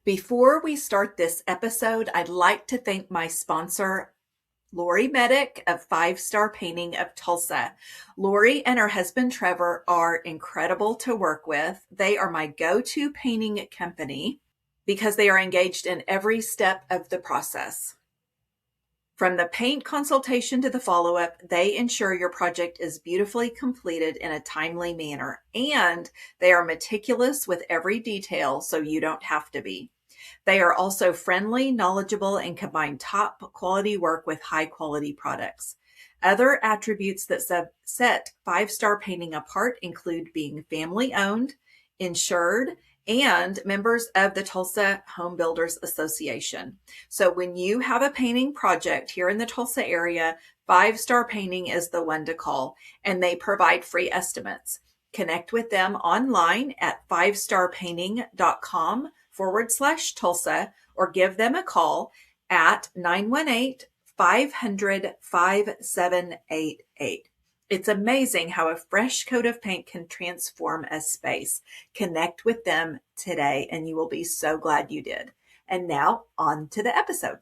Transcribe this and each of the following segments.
Before we start this episode, I'd like to thank my sponsor, Lori Medic of 5-Star Painting of Tulsa. Lori and her husband Trevor are incredible to work with. They are my go-to painting company because they are engaged in every step of the process. From the paint consultation to the follow-up, they ensure your project is beautifully completed in a timely manner, and they are meticulous with every detail so you don't have to be. They are also friendly, knowledgeable, and combine top quality work with high quality products. Other attributes that set 5-Star Painting apart include being family owned, insured, and members of the Tulsa Home Builders Association. So when you have a painting project here in the Tulsa area, 5-Star Painting is the one to call, and they provide free estimates. Connect with them online at 5starpainting.com/Tulsa or give them a call at 918-500-5788. It's amazing how a fresh coat of paint can transform a space. Connect with them today and you will be so glad you did. And now on to the episode.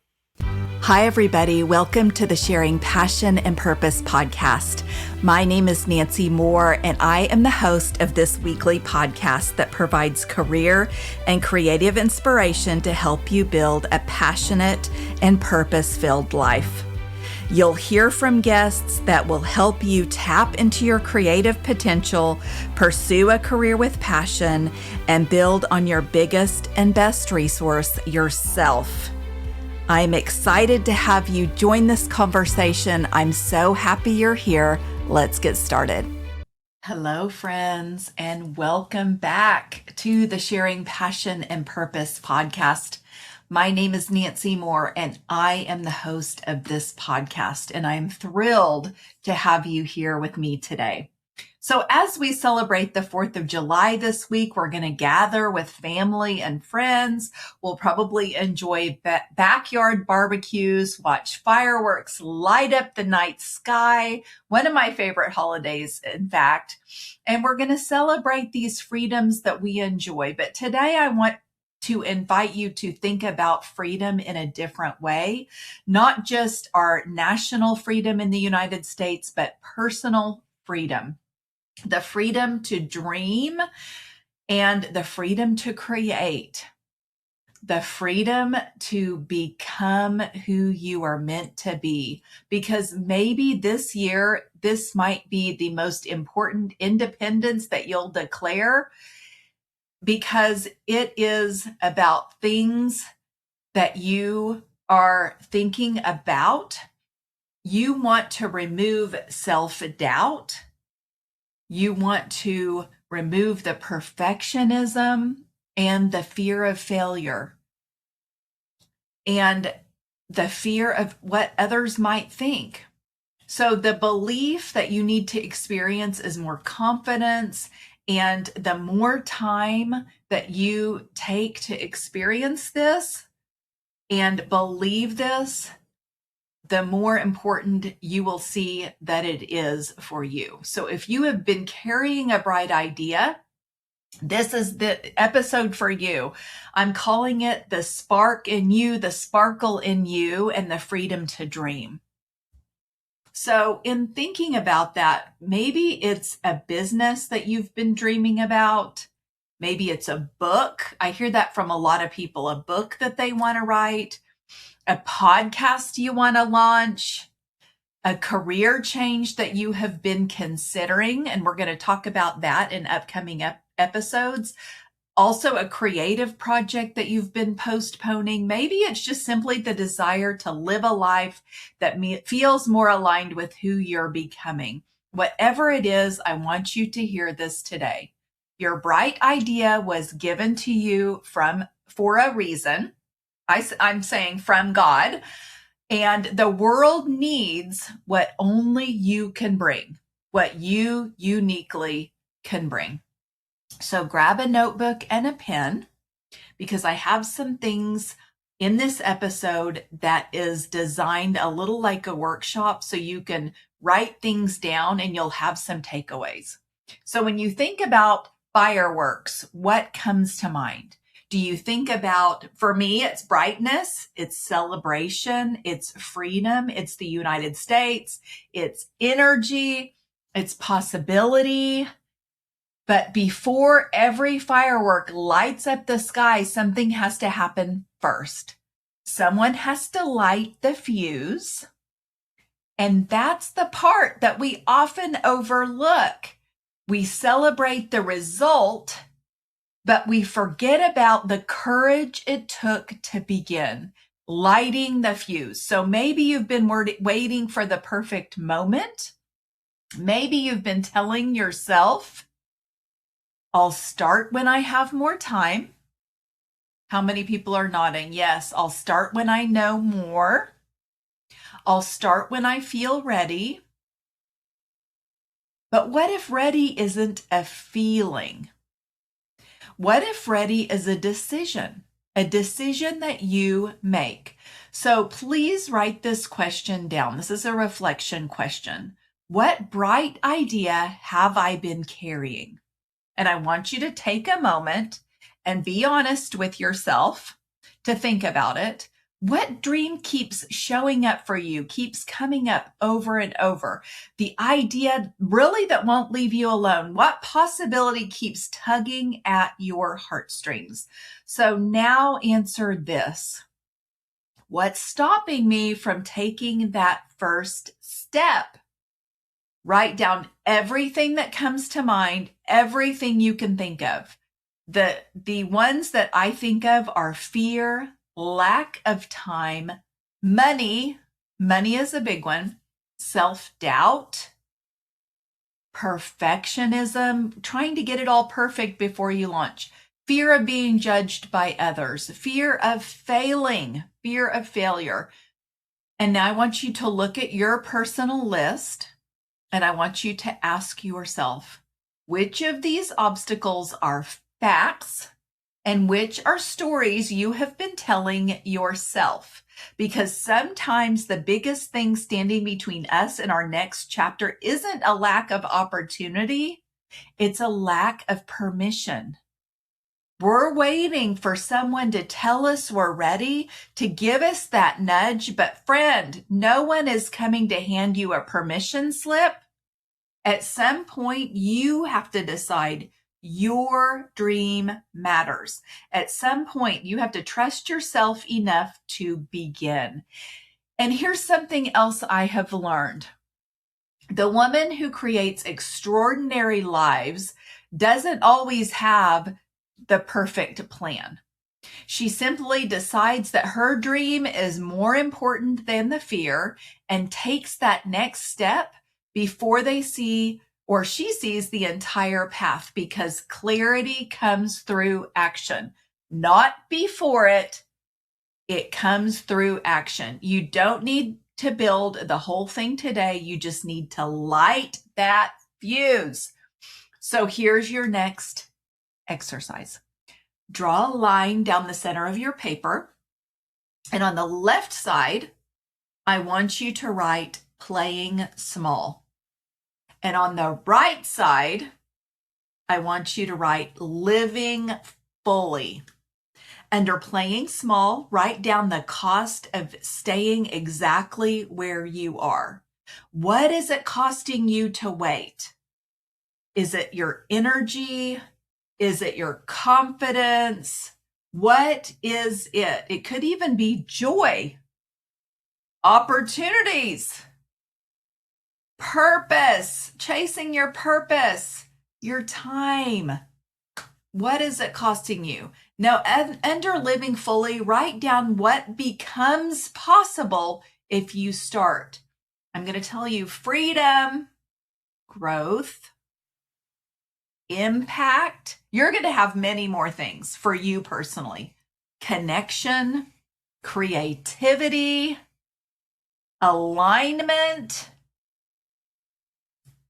Hi, everybody. Welcome to the Sharing Passion and Purpose podcast. My name is Nancy Moore, and I am the host of this weekly podcast that provides career and creative inspiration to help you build a passionate and purpose-filled life. You'll hear from guests that will help you tap into your creative potential, pursue a career with passion, and build on your biggest and best resource, yourself. I'm excited to have you join this conversation. I'm so happy you're here. Let's get started. Hello, friends, and welcome back to the Sharing Passion and Purpose podcast. My name is Nancy Moore, and I am the host of this podcast, and I'm thrilled to have you here with me today. So as we celebrate the 4th of July this week, we're going to gather with family and friends. We'll probably enjoy backyard barbecues, watch fireworks light up the night sky, one of my favorite holidays, in fact. And we're going to celebrate these freedoms that we enjoy. But today I want to invite you to think about freedom in a different way, not just our national freedom in the United States, but personal freedom. The freedom to dream and the freedom to create, the freedom to become who you are meant to be. Because maybe this year, this might be the most important independence that you'll declare, because it is about things that you are thinking about. You want to remove self-doubt. You want to remove the perfectionism and the fear of failure and the fear of what others might think. So the belief that you need to experience is more confidence, and the more time that you take to experience this and believe this, the more important you will see that it is for you. So if you have been carrying a bright idea, this is the episode for you. I'm calling it the spark in you, the sparkle in you, and the freedom to dream. So in thinking about that, maybe it's a business that you've been dreaming about. Maybe it's a book. I hear that from a lot of people, a book that they want to write, a podcast you want to launch, a career change that you have been considering. And we're going to talk about that in upcoming episodes. Also, a creative project that you've been postponing. Maybe it's just simply the desire to live a life that feels more aligned with who you're becoming. Whatever it is, I want you to hear this today. Your bright idea was given to you for a reason. I'm saying from God, and the world needs what only you can bring, what you uniquely can bring. So grab a notebook and a pen, because I have some things in this episode that is designed a little like a workshop, so you can write things down and you'll have some takeaways. So when you think about fireworks, what comes to mind? Do you think about, for me, it's brightness, it's celebration, it's freedom, it's the United States, it's energy, it's possibility. But before every firework lights up the sky, something has to happen first. Someone has to light the fuse. And that's the part that we often overlook. We celebrate the result, but we forget about the courage it took to begin lighting the fuse. So maybe you've been waiting for the perfect moment. Maybe you've been telling yourself, I'll start when I have more time. How many people are nodding? Yes, I'll start when I know more. I'll start when I feel ready. But what if ready isn't a feeling? What if ready is a decision that you make? So please write this question down. This is a reflection question. What bright idea have I been carrying? And I want you to take a moment and be honest with yourself to think about it. What dream keeps showing up for you, keeps coming up over and over? The idea really that won't leave you alone. What possibility keeps tugging at your heartstrings? So now answer this. What's stopping me from taking that first step? Write down everything that comes to mind, everything you can think of. The ones that I think of are fear, lack of time, money is a big one, self-doubt, perfectionism, trying to get it all perfect before you launch, fear of being judged by others, fear of failing, fear of failure. And now I want you to look at your personal list. And I want you to ask yourself, which of these obstacles are facts and which are stories you have been telling yourself? Because sometimes the biggest thing standing between us and our next chapter isn't a lack of opportunity, it's a lack of permission. We're waiting for someone to tell us we're ready, to give us that nudge. But friend, no one is coming to hand you a permission slip. At some point, you have to decide your dream matters. At some point, you have to trust yourself enough to begin. And here's something else I have learned. The woman who creates extraordinary lives doesn't always have the perfect plan. She simply decides that her dream is more important than the fear and takes that next step before they see or she sees the entire path, because clarity comes through action, not before it. It comes through action. You don't need to build the whole thing today. You just need to light that fuse. So here's your next exercise. Draw a line down the center of your paper. And on the left side, I want you to write playing small. And on the right side, I want you to write living fully. Under playing small, write down the cost of staying exactly where you are. What is it costing you to wait? Is it your energy? Is it your confidence? What is it? It could even be joy, opportunities, purpose, chasing your purpose, your time. What is it costing you? Now, under living fully, write down what becomes possible if you start. I'm going to tell you freedom, growth, impact. You're going to have many more things for you personally. Connection, creativity, alignment.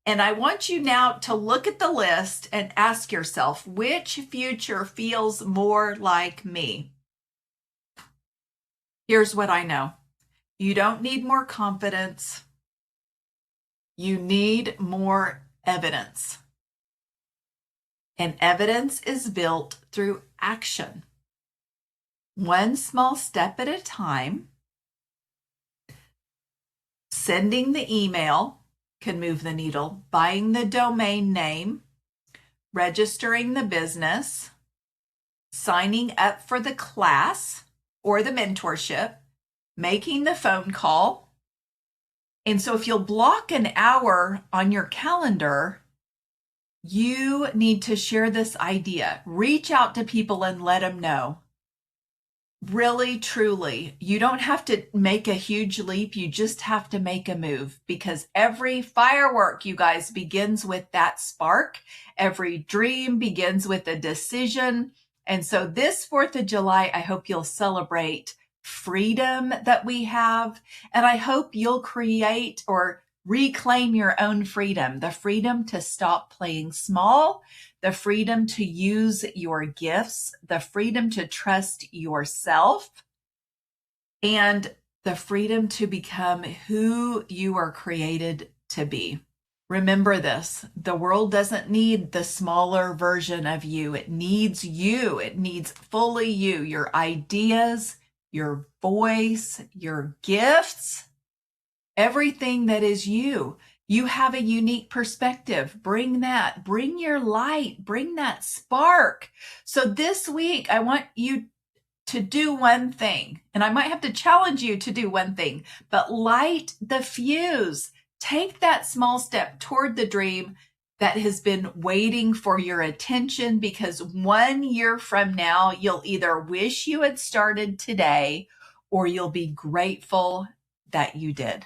And I want you now to look at the list and ask yourself, which future feels more like me? Here's what I know. You don't need more confidence. You need more evidence. And evidence is built through action. one small step at a time. Sending the email can move the needle. Buying the domain name, registering the business, signing up for the class or the mentorship, making the phone call. And so if you'll block an hour on your calendar, you need to share this idea. Reach out to people and let them know. Really, truly, you don't have to make a huge leap. You just have to make a move, because every firework, you guys, begins with that spark. Every dream begins with a decision. And so this 4th of July, I hope you'll celebrate freedom that we have. And I hope you'll create or reclaim your own freedom, the freedom to stop playing small, the freedom to use your gifts, the freedom to trust yourself, and the freedom to become who you are created to be. Remember this, the world doesn't need the smaller version of you. It needs you. It needs fully you, your ideas, your voice, your gifts, everything that is you. You have a unique perspective. Bring that, bring your light, bring that spark. So this week, I want you to do one thing, and I might have to challenge you to do one thing, but light the fuse. Take that small step toward the dream that has been waiting for your attention, because 1 year from now, you'll either wish you had started today or you'll be grateful that you did.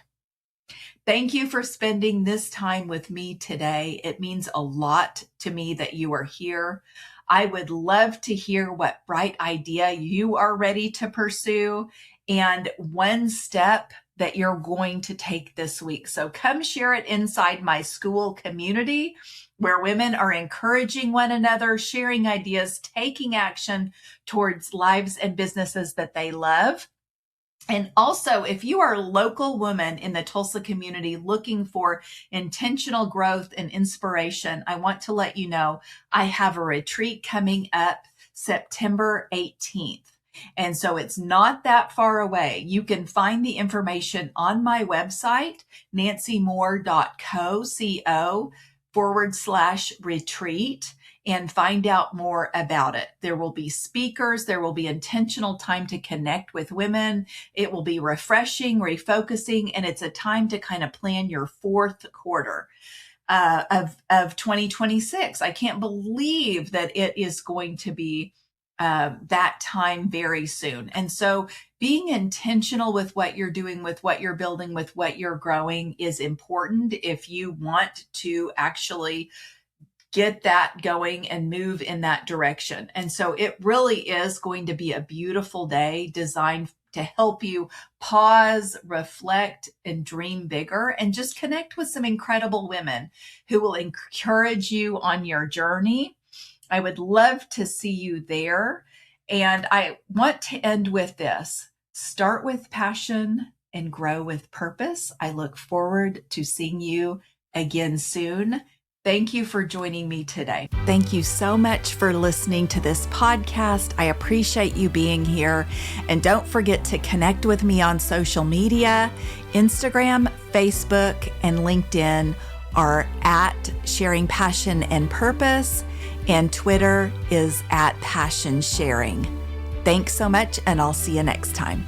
Thank you for spending this time with me today. It means a lot to me that you are here. I would love to hear what bright idea you are ready to pursue and one step that you're going to take this week. So come share it inside my school community, where women are encouraging one another, sharing ideas, taking action towards lives and businesses that they love. And also, if you are a local woman in the Tulsa community looking for intentional growth and inspiration, I want to let you know I have a retreat coming up September 18th. And so it's not that far away. You can find the information on my website, nancymore.co/retreat, and find out more about it. There will be speakers. There will be intentional time to connect with women. It will be refreshing, refocusing, and it's a time to kind of plan your 4th quarter of 2026. I can't believe that it is going to be that time very soon. And so being intentional with what you're doing, with what you're building, with what you're growing is important if you want to actually get that going and move in that direction. And so it really is going to be a beautiful day designed to help you pause, reflect, and dream bigger, and just connect with some incredible women who will encourage you on your journey. I would love to see you there. And I want to end with this. Start with passion and grow with purpose. I look forward to seeing you again soon. Thank you for joining me today. Thank you so much for listening to this podcast. I appreciate you being here. And don't forget to connect with me on social media. Instagram, Facebook, and LinkedIn are at Sharing Passion and Purpose. And Twitter is at Passion Sharing. Thanks so much, and I'll see you next time.